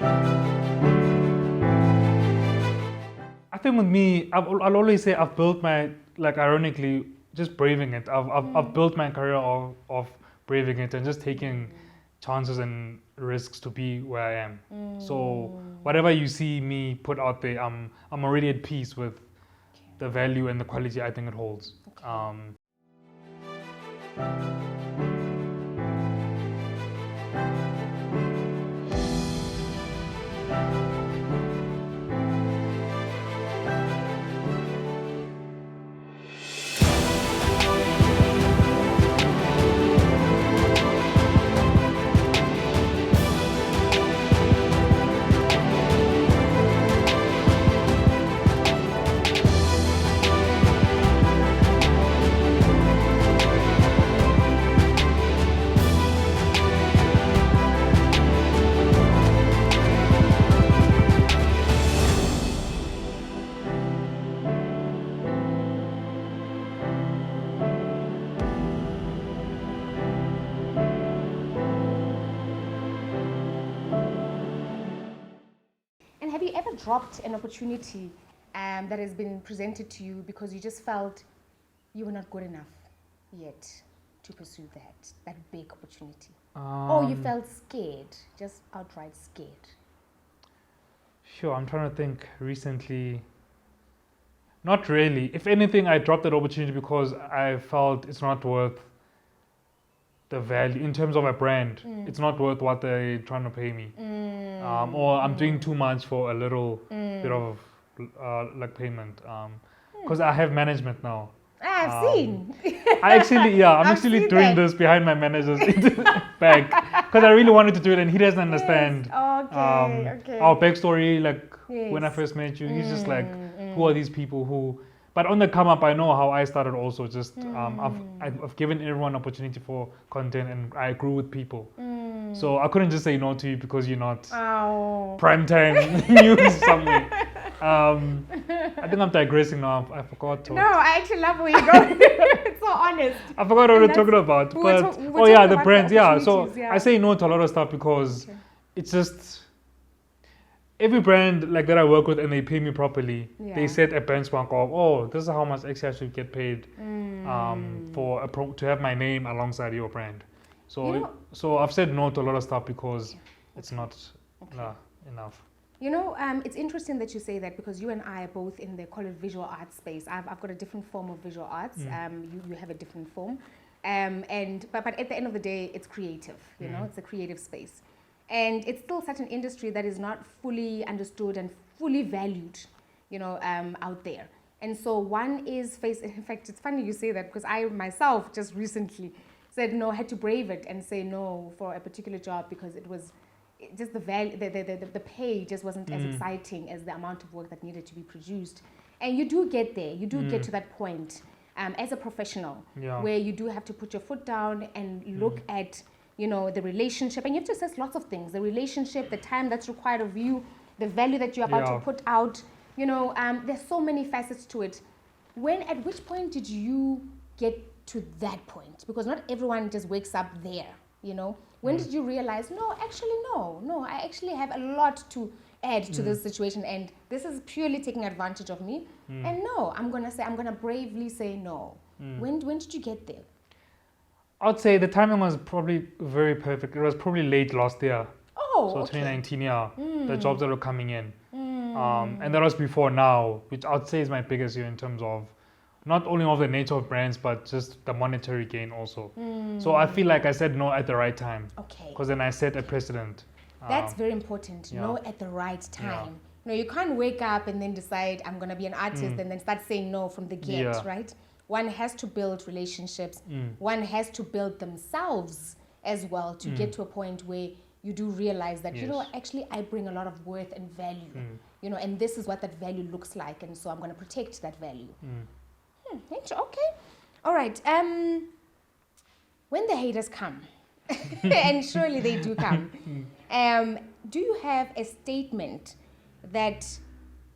I think with me, I'll always say I've built my, like, ironically, just braving it. I've built my career of braving it and just taking chances and risks to be where I am. So whatever you see me put out there, I'm already at peace with the value and the quality I think it holds. And have you ever dropped an opportunity that has been presented to you because you just felt you were not good enough yet to pursue that big opportunity? Or you felt scared, just outright scared? Sure, I'm trying to think recently. Not really. If anything, I dropped that opportunity because I felt it's not worth the value in terms of a brand. It's not worth what they're trying to pay me. Or I'm doing too much for a little bit of like payment. Because I have management now. I've seen. I'm I've actually seen doing that. this behind my manager's back because I really wanted to do it and he doesn't understand Okay. our backstory. Like when I Yes. first met you, he's just like, who are these people who? But on the come up, I know how I started also. Just I've given everyone opportunity for content and I grew with people. So I couldn't just say no to you because you're not primetime news somewhere. I think I'm digressing now. I forgot. No, I actually love where you're going. It's so honest. I forgot what And we're talking about. we were But talking about the the brands. Yeah. So opportunities, yeah. I say no to a lot of stuff because it's just every brand like that I work with and they pay me properly. Yeah. They set a benchmark of, oh, this is how much actually I should get paid for to have my name alongside your brand. So You know- so I've said no to a lot of stuff because it's not enough. You know, it's interesting that you say that because you and I are both in the call it visual arts space. I've got a different form of visual arts. You have a different form, but at the end of the day, it's creative. You know, it's a creative space, and it's still such an industry that is not fully understood and fully valued. You know, out there. And so one is face. In fact, it's funny you say that because I myself just recently said no, had to brave it and say no for a particular job because it was just the value, the pay just wasn't as exciting as the amount of work that needed to be produced. And you do get there. You do get to that point as a professional where you do have to put your foot down and look at, you know, the relationship. And you have to assess lots of things. The relationship, the time that's required of you, the value that you're about to put out. You know, there's so many facets to it. At which point did you get to that point? Because not everyone just wakes up there, you know. When did you realize, no, I actually have a lot to add to this situation and this is purely taking advantage of me. And no, I'm going to bravely say no. When did you get there? I'd say the timing was probably very perfect. It was probably late last year. Oh, So okay. 2019, the jobs that were coming in. And that was before now, which I'd say is my biggest year in terms of not only of the nature of brands, but just the monetary gain also. So I feel like I said no at the right time. Okay. Because then I set a precedent. That's very important. yeah. No at the right time. No, you can't wake up and then decide I'm going to be an artist and then start saying no from the get, right? One has to build relationships. One has to build themselves as well to get to a point where you do realize that, you know, actually I bring a lot of worth and value, you know, and this is what that value looks like. And so I'm going to protect that value. Okay. All right. When the haters come, and surely they do come, do you have a statement that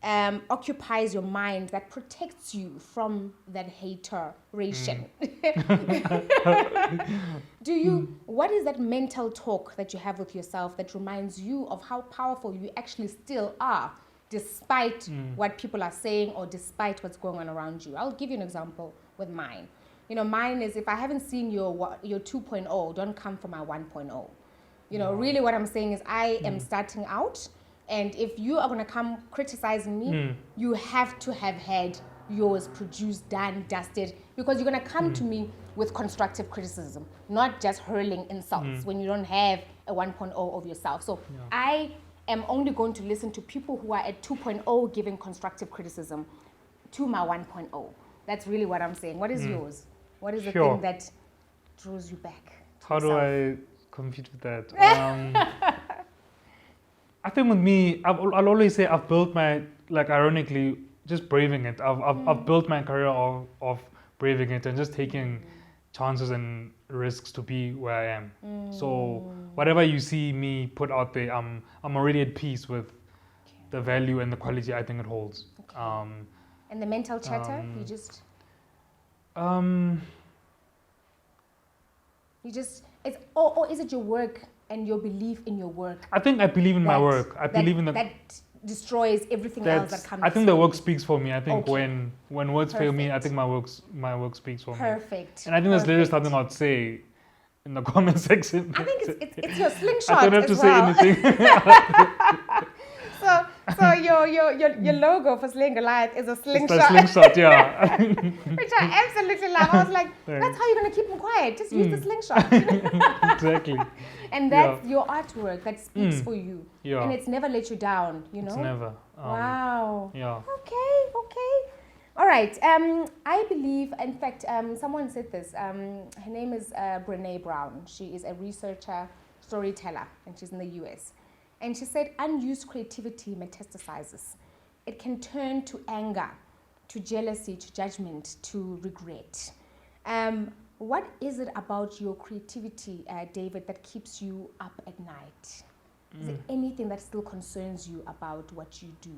occupies your mind that protects you from that hateration? What is that mental talk that you have with yourself that reminds you of how powerful you actually still are, despite what people are saying or despite what's going on around you? I'll give you an example with mine. Mine is, if I haven't seen your 2.0, don't come for my 1.0. Really what I'm saying is I am starting out, and if you are going to come criticizing me, you have to have had yours produced, done, dusted, because you're going to come to me with constructive criticism, not just hurling insults when you don't have a 1.0 of yourself. So I am only going to listen to people who are at 2.0 giving constructive criticism to my 1.0. That's really what I'm saying. What is yours? What is the thing that draws you back to How yourself? do I compete with that? I think with me, I'll always say I've built my, like, ironically, just braving it. I've built my career of braving it and just taking chances and risks to be where I am. So whatever you see me put out there, I'm already at peace with the value and the quality I think it holds. Okay. And the mental chatter, or is it your work and your belief in your work? I think I believe in my work. I believe in that destroys everything else that comes. I think the work speaks for me. I think when words fail me, I Perfect. think my work speaks for me. Perfect. And I think there's literally something I'd say in the comment section. I think it's your slingshot. I don't have to say anything. So your logo for Slaying Goliath is a slingshot. It's a slingshot, yeah. Which I absolutely love. I was like, that's how you're going to keep them quiet. Just use the slingshot. Exactly. And that's your artwork that speaks for you. Yeah. And it's never let you down, It's never. Wow. Yeah. Okay. All right. I believe, in fact, someone said this. Her name is Brené Brown. She is a researcher, storyteller, and she's in the US. And she said, unused creativity metastasizes. It can turn to anger, to jealousy, to judgment, to regret. What is it about your creativity, David, that keeps you up at night? Is there anything that still concerns you about what you do?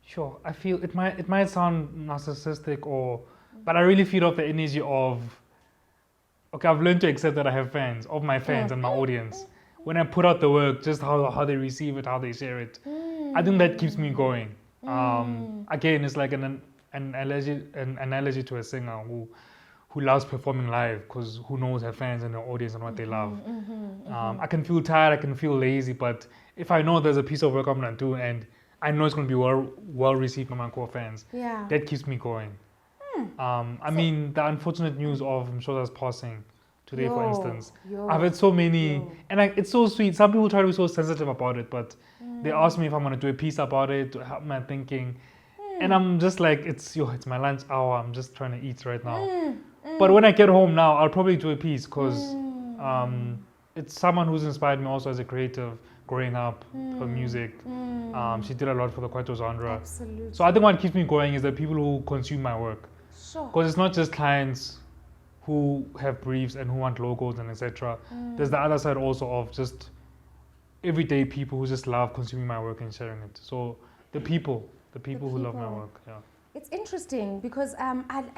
Sure. I feel it might sound narcissistic but I really feed off the energy of, okay, I've learned to accept that I have fans, of my fans and my audience. When I put out the work, just how they receive it, how they share it, I think that keeps me going. Again, it's like an analogy to a singer who loves performing live, because who knows her fans and her audience and what they love. I can feel tired, I can feel lazy, but if I know there's a piece of work I'm gonna do and I know it's gonna be well received by my core fans, that keeps me going. I mean, the unfortunate news of Mshota's passing today, for instance, I've had so many, and it's so sweet. Some people try to be so sensitive about it, but they ask me if I'm gonna do a piece about it to help my thinking, and I'm just like, it's my lunch hour. I'm just trying to eat right now. But when I get home now, I'll probably do a piece because it's someone who's inspired me also as a creative growing up. Her music, she did a lot for the Kwaito genre. Absolutely. So I think what keeps me going is the people who consume my work, Sure. because it's not just clients who have briefs and who want logos and etc. There's the other side also of just everyday people who just love consuming my work and sharing it. So the people who love my work. Yeah. It's interesting because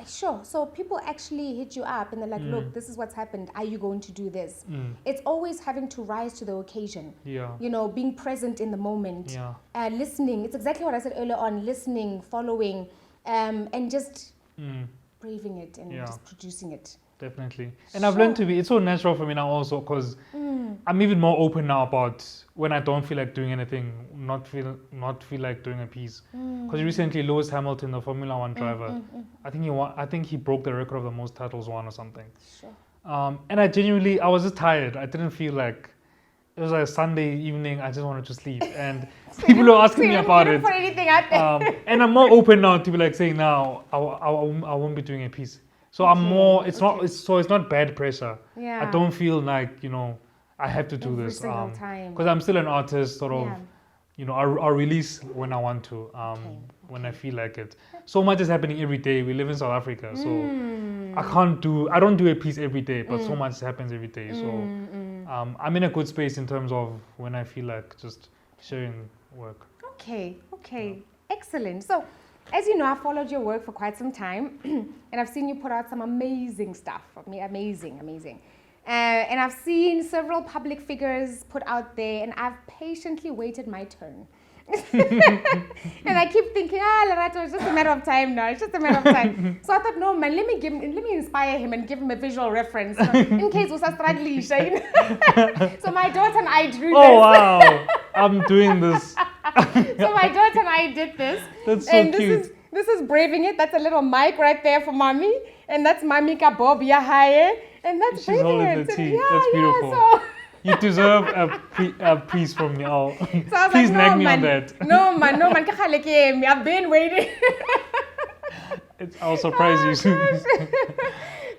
so people actually hit you up and they're like, look, this is what's happened. Are you going to do this? It's always having to rise to the occasion. Yeah. Being present in the moment. Yeah. Listening. It's exactly what I said earlier on. Listening, following, and just braving it and just producing it. Definitely. And I've learned it's so natural for me now also, because I'm even more open now about when I don't feel like doing anything, not feel like doing a piece. Because recently Lewis Hamilton, the Formula One driver, I think he broke the record of the most titles won or something. Sure. And I was just tired. I didn't feel like, it was like a Sunday evening, I just wanted to sleep. And people were asking me about it. Put anything out there. And I'm more open now to be like saying now, I won't be doing a piece. So I'm more, it's not bad pressure. Yeah. I don't feel like, I have to do Every this. single time. Because I'm still an artist, sort of, I'll release when I want to, when I feel like it. So much is happening every day. We live in South Africa, so I don't do a piece every day, but so much happens every day. So I'm in a good space in terms of when I feel like just sharing work. Okay. Excellent. So, as you know, I've followed your work for quite some time, and I've seen you put out some amazing stuff. Amazing. And I've seen several public figures put out there, and I've patiently waited my turn. And I keep thinking, Lerato, it's just a matter of time now. It's just a matter of time. So I thought, no, man, let me inspire him and give him a visual reference, in case we're struggling. So my daughter and I drew this. Oh wow, I'm doing this. So my daughter and I did this. That's so and cute. This is Braving It. That's a little mic right there for mommy, and that's Mami Bob Yahaye, and that's She's Braving holding It. the tea. Yeah, That's beautiful. Yeah, so You deserve a piece from me. Oh, So I was please like, nag me on that. No man, I've been waiting. I'll surprise you soon.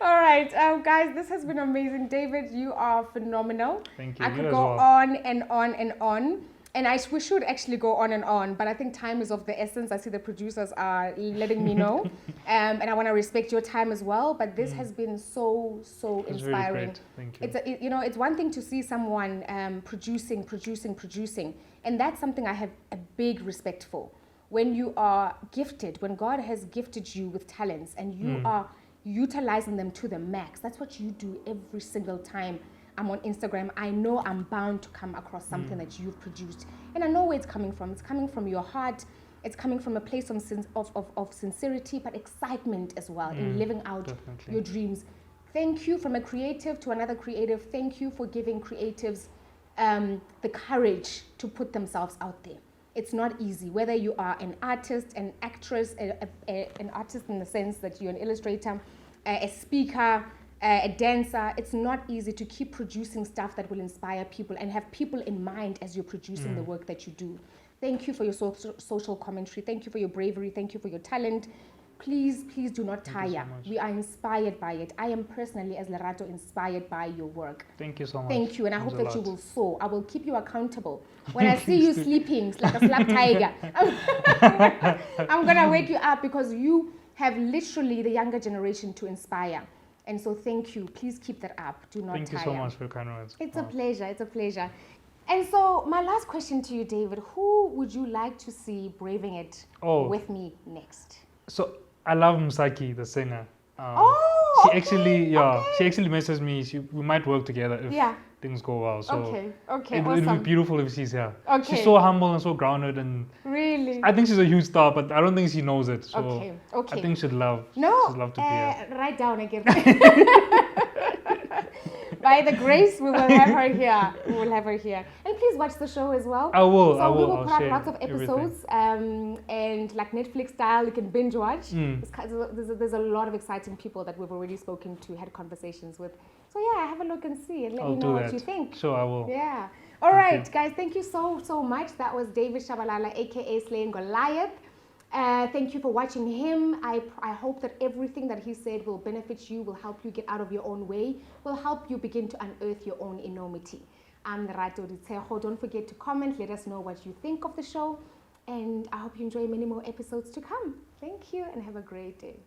All right, guys, this has been amazing. David, you are phenomenal. Thank you. I You could as go well. on and on and on. And we should actually go on and on, but I think time is of the essence. I see the producers are letting me know. And I want to respect your time as well. But this has been so It's inspiring. really great. Thank you. It's one thing to see someone producing. And that's something I have a big respect for. When you are gifted, when God has gifted you with talents and you are utilizing them to the max, that's what you do every single time I'm on Instagram. I know I'm bound to come across something that you've produced. And I know where it's coming from. It's coming from your heart. It's coming from a place of sincerity, but excitement as well in living out your dreams. Thank you from a creative to another creative. Thank you for giving creatives the courage to put themselves out there. It's not easy, whether you are an artist, an actress, an artist in the sense that you're an illustrator, a speaker, a dancer. It's not easy to keep producing stuff that will inspire people and have people in mind as you're producing the work that you do. Thank you for your social commentary. Thank you for your bravery. Thank you for your talent. Please do not tire. We are inspired by it. I am personally, as Lerato, inspired by your work. Thank you so much. Thank you, and I hope that you lot. will soar. I will keep you accountable. When I see you sleeping like a slap tiger, I'm going to wake you up because you have literally the younger generation to inspire. And so thank you. Please keep that up. Do not tire. Thank you so much for your kind words. It's a pleasure. It's a pleasure. And so my last question to you, David, who would you like to see braving it with me next? So I love Msaki, the singer. She She actually messages me. We might work together if things go well. So okay, it awesome. would be beautiful if she's here. Okay. She's so humble and so grounded, and really, I think she's a huge star, but I don't think she knows it. So okay. I think she'd love to be here. Write down again. By the grace, we will have her here. And please watch the show as well. I will. So we will I'll put out share lots of episodes, and like Netflix style, you can binge watch. There's a lot of exciting people that we've already spoken to, had conversations with. So yeah, have a look and see, and let me know what you think. Sure, I will. Yeah. All right, guys. Thank you so much. That was David Tshabalala, aka Slaying Goliath. Thank you for watching him. I hope that everything that he said will benefit you, will help you get out of your own way, will help you begin to unearth your own enormity. I'm Lerato Ditseho. Don't forget to comment. Let us know what you think of the show. And I hope you enjoy many more episodes to come. Thank you and have a great day.